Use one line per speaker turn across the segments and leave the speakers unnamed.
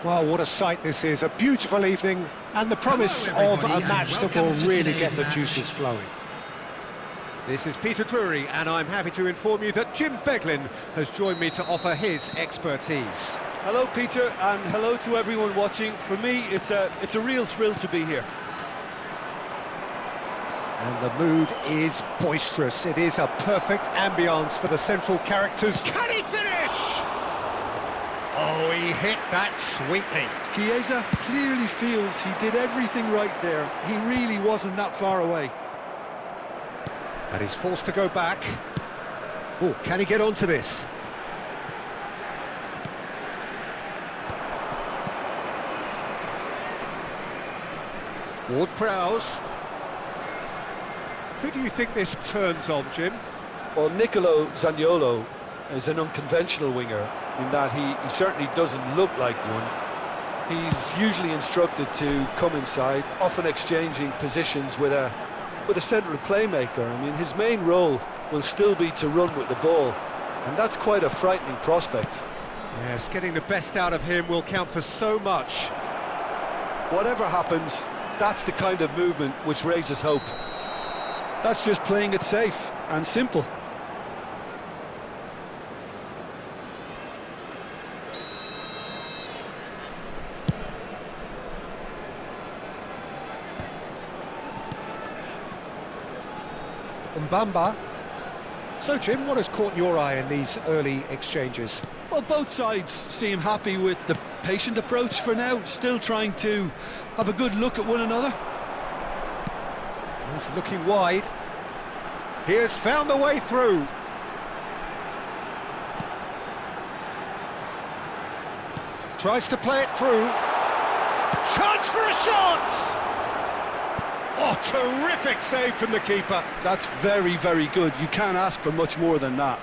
Well, what a sight this is. A beautiful evening and the promise of a match that will really get the juices flowing.
This is Peter Drury, and I'm happy to inform you that Jim Beglin has joined me to offer his expertise.
Hello, Peter, and hello to everyone watching. For me, it's a real thrill to be here.
And the mood is boisterous. It is a perfect ambience for the central characters. Can he finish? Oh, he hit that sweetly.
Chiesa clearly feels he did everything right there. He really wasn't that far away.
And he's forced to go back. Oh, can he get onto this? Ward-Prowse. Who do you think this turns on, Jim?
Well, Nicolo Zaniolo is an unconventional winger in that he certainly doesn't look like one. He's usually instructed to come inside, often exchanging positions with a central playmaker. I mean, his main role will still be to run with the ball, and that's quite a frightening prospect.
Yes, getting the best out of him will count for so much.
Whatever happens, that's the kind of movement which raises hope. That's just playing it safe and simple.
Mbamba. So, Jim, what has caught your eye in these early exchanges?
Well, both sides seem happy with the patient approach for now, still trying to have a good look at one another.
He's looking wide. He has found the way through. Tries to play it through. Chance for a shot! Oh, terrific save from the keeper.
That's very, very good. You can't ask for much more than that.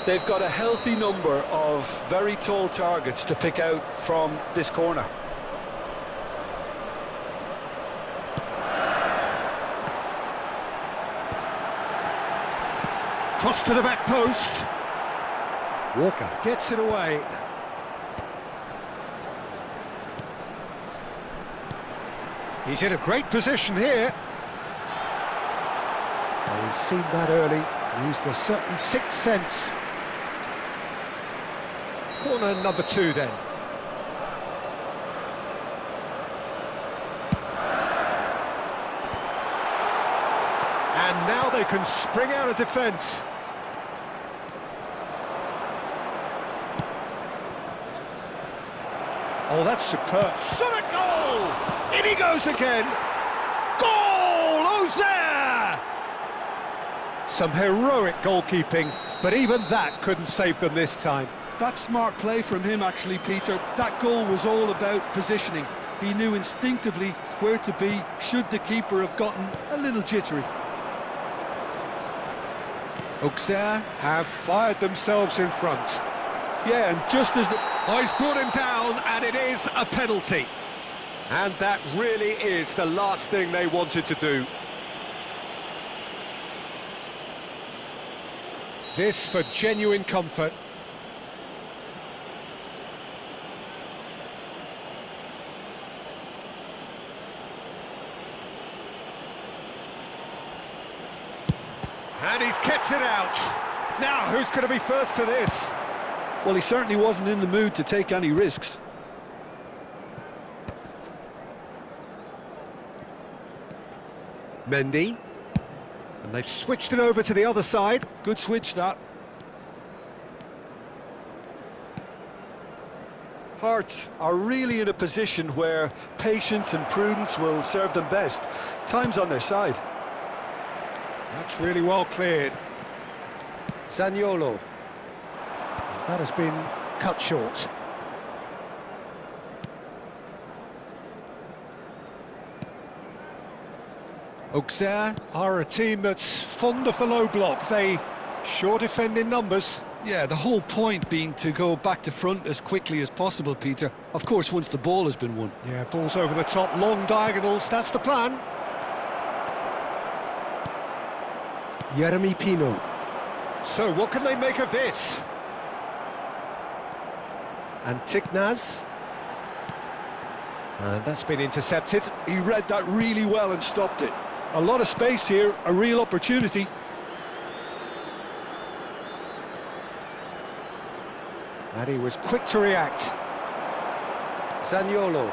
They've got a healthy number of very tall targets to pick out from this corner.
Cross to the back post. Walker gets it away. He's in a great position here. Oh, he's seen that early. Used a certain sixth sense. Corner number 2 then. And now they can spring out of defence. Oh, that's superb. Shot a goal! In he goes again. Goal! Ozair! Some heroic goalkeeping, but even that couldn't save them this time.
That's smart play from him, actually, Peter. That goal was all about positioning. He knew instinctively where to be should the keeper have gotten a little jittery.
Auxerre have fired themselves in front.
Yeah, and just as the...
Oh, he's brought him down, and it is a penalty. And that really is the last thing they wanted to do.
This for genuine comfort.
And he's kept it out.
Now, who's going to be first to this?
Well, he certainly wasn't in the mood to take any risks.
Mendy. And they've switched it over to the other side.
Good switch, that. Hearts are really in a position where patience and prudence will serve them best. Time's on their side.
That's really well cleared. Zaniolo. That has been cut short. Auxerre are a team that's fond of the low block. They sure defend in numbers.
Yeah, the whole point being to go back to front as quickly as possible, Peter. Of course, once the ball has been won.
Yeah, balls over the top, long diagonals, that's the plan. Yeremy Pino. So, what can they make of this? And Tiknaz.
And that's been intercepted.
He read that really well and stopped it. A lot of space here, a real opportunity.
And he was quick to react. Zaniolo.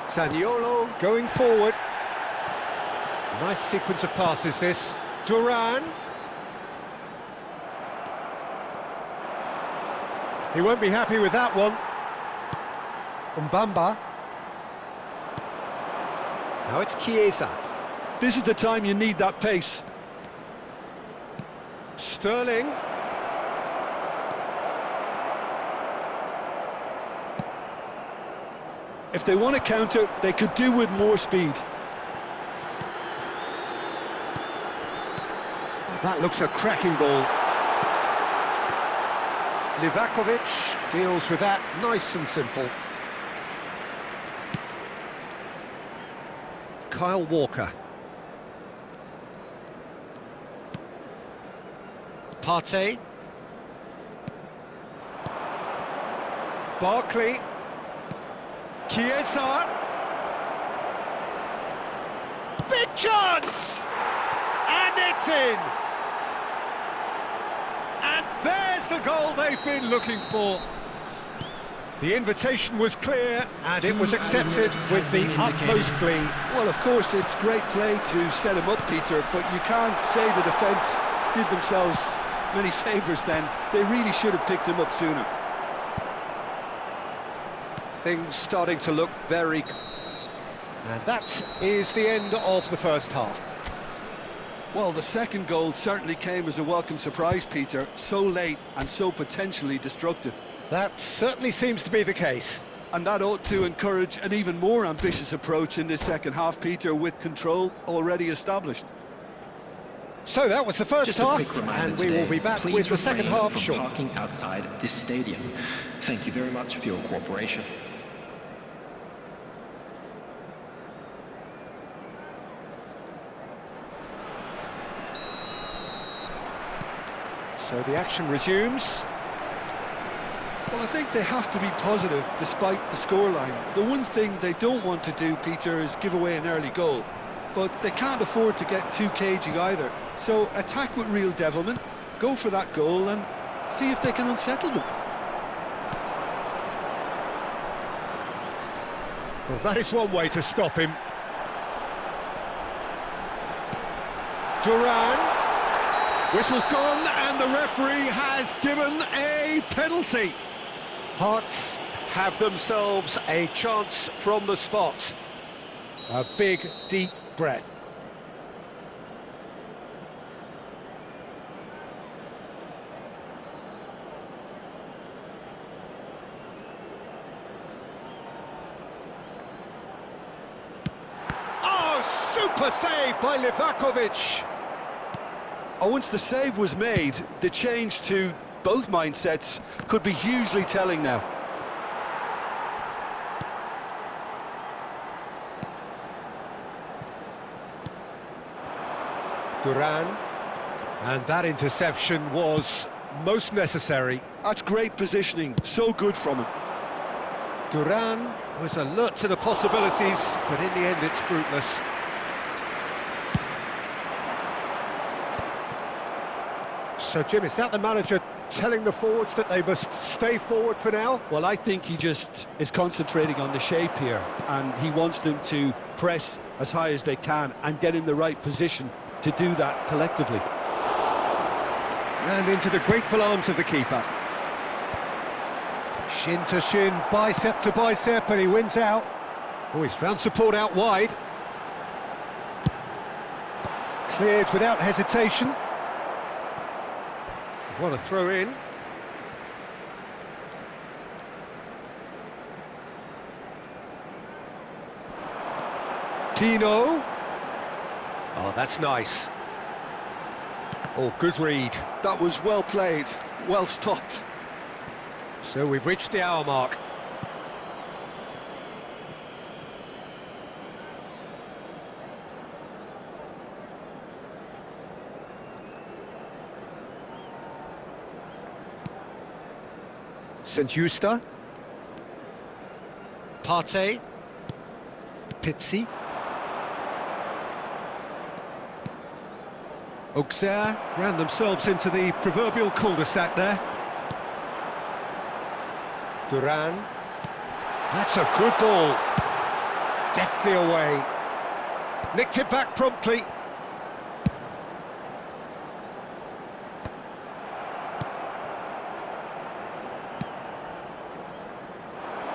Zaniolo going forward. Nice sequence of passes this. Duran. He won't be happy with that one. Mbamba. Now it's Chiesa.
This is the time you need that pace.
Sterling.
If they want to counter, they could do with more speed.
That looks a cracking ball. Livakovic deals with that nice and simple. Kyle Walker. Partey. Barkley. Chiesa. Big chance! And it's in! And there's the goal they've been looking for. The invitation was clear and it was accepted with the utmost glee.
Well, of course, it's great play to set him up, Peter, but you can't say the defence did themselves many favours then. They really should have picked him up sooner.
Things starting to look very... And that is the end of the first half.
Well, the second goal certainly came as a welcome surprise, Peter. So late and so potentially destructive.
That certainly seems to be the case.
And that ought to encourage an even more ambitious approach in this second half, Peter, with control already established.
So that was the first
Just a
half,
quick reminder
and we will be
today,
back
please
with the second
refrain
half
from
shortly.
parking outside this stadium. Thank you very much for your cooperation.
So the action resumes.
Well, I think they have to be positive despite the scoreline. The one thing they don't want to do, Peter, is give away an early goal. But they can't afford to get too cagey either. So attack with real devilment, go for that goal and see if they can unsettle them.
Well, that is one way to stop him. Duran. Whistle's gone and the referee has given a penalty. Hearts have themselves a chance from the spot. A big, deep breath. Oh, super save by Livakovic.
Oh, once the save was made, the change to both mindsets could be hugely telling now.
Duran, and that interception was most necessary.
That's great positioning, so good from him.
Duran was alert to the possibilities, but in the end it's fruitless. So, Jim, is that the manager telling the forwards that they must stay forward for now?
Well, I think he just is concentrating on the shape here, and he wants them to press as high as they can and get in the right position to do that collectively.
And into the grateful arms of the keeper. Shin to shin, bicep to bicep, and he wins out. Oh, he's found support out wide. Cleared without hesitation. What a throw in. Tino. Oh, that's nice. Oh, good read.
That was well played, well stopped.
So we've reached the hour mark. St. Eustace. Partey.
Pizzi. Auxerre ran themselves into the proverbial cul-de-sac there. Duran. That's a good ball. Deftly away. Nicked it back promptly.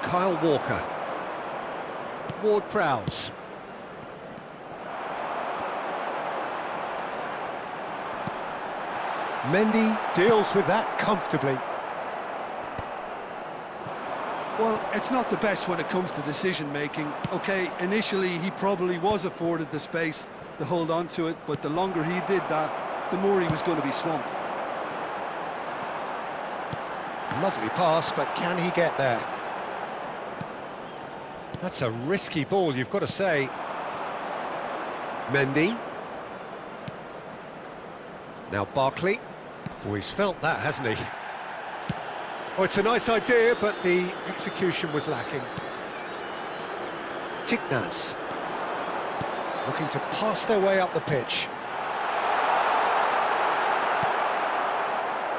Kyle Walker. Ward-Prowse. Mendy deals with that comfortably.
Well, it's not the best when it comes to decision-making. OK, initially he probably was afforded the space to hold on to it, but the longer he did that, the more he was going to be swamped.
Lovely pass, but can he get there? That's a risky ball, you've got to say. Mendy. Now Barkley. Oh, he's felt that, hasn't he? Oh, it's a nice idea, but the execution was lacking. Tignas. Looking to pass their way up the pitch.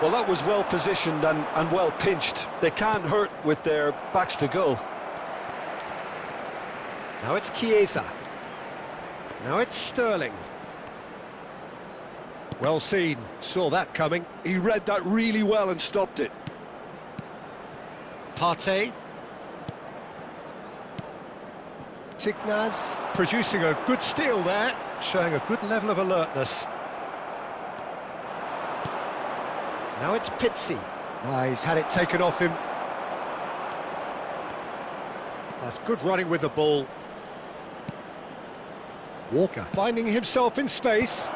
Well, that was well positioned and well pinched. They can't hurt with their backs to goal.
Now it's Chiesa. Now it's Sterling. Well seen, saw that coming.
He read that really well and stopped it.
Partey. Tignas producing a good steal there, showing a good level of alertness. Now it's Pizzi. He's had it taken off him. That's good running with the ball. Walker finding himself in space.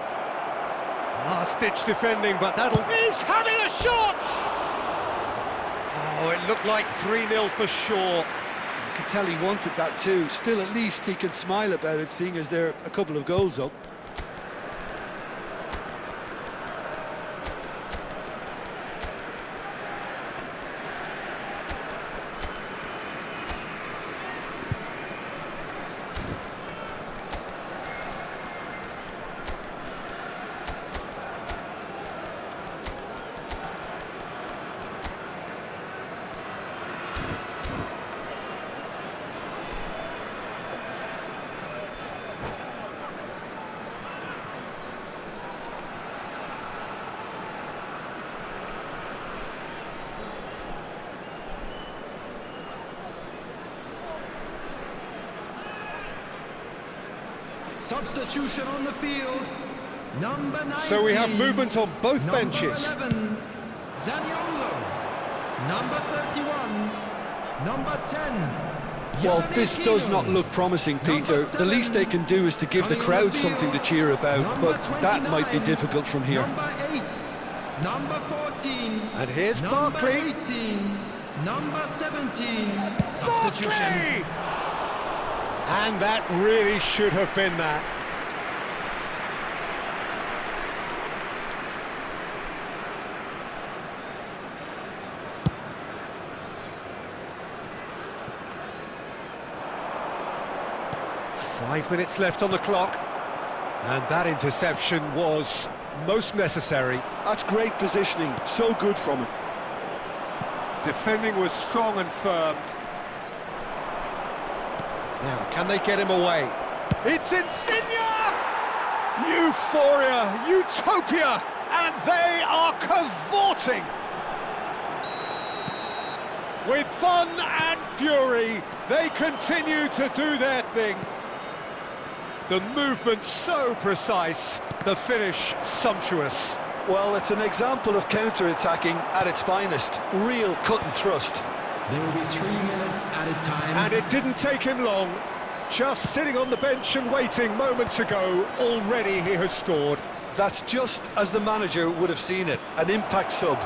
Last-ditch defending, but that'll... He's having a shot! Oh, it looked like 3-0 for sure.
You could tell he wanted that too. Still, at least he can smile about it, seeing as they're a couple of goals up.
Substitution on the field. Number 19.
So we have movement on both benches.
Number 11, Zaniolo. Number 31, number 10.
Well, this does not look promising, Peter. The least they can do is to give the crowd something to cheer about, but that might be difficult from here.
Number 8, number 14.
And here's
number
Barkley.
18, number 17.
Barkley!
Substitution.
And that really should have been that. Five minutes left on the clock. And that interception was most necessary.
That's great positioning, so good from him.
Defending was strong and firm. Now, can they get him away? It's Insigne! Euphoria, utopia, and they are cavorting! With fun and fury, they continue to do their thing. The movement so precise, the finish sumptuous.
Well, it's an example of counter-attacking at its finest. Real cut and thrust.
There will be 3 minutes added time.
And it didn't take him long. Just sitting on the bench and waiting moments ago, already he has scored.
That's just as the manager would have seen it, an impact sub.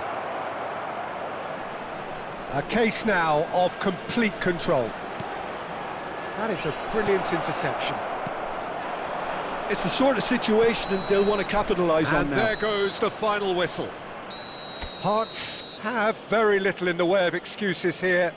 A case now of complete control. That is a brilliant interception.
It's the sort of situation they'll want to capitalise on
And
now.
there goes the final whistle. Hearts have very little in the way of excuses here.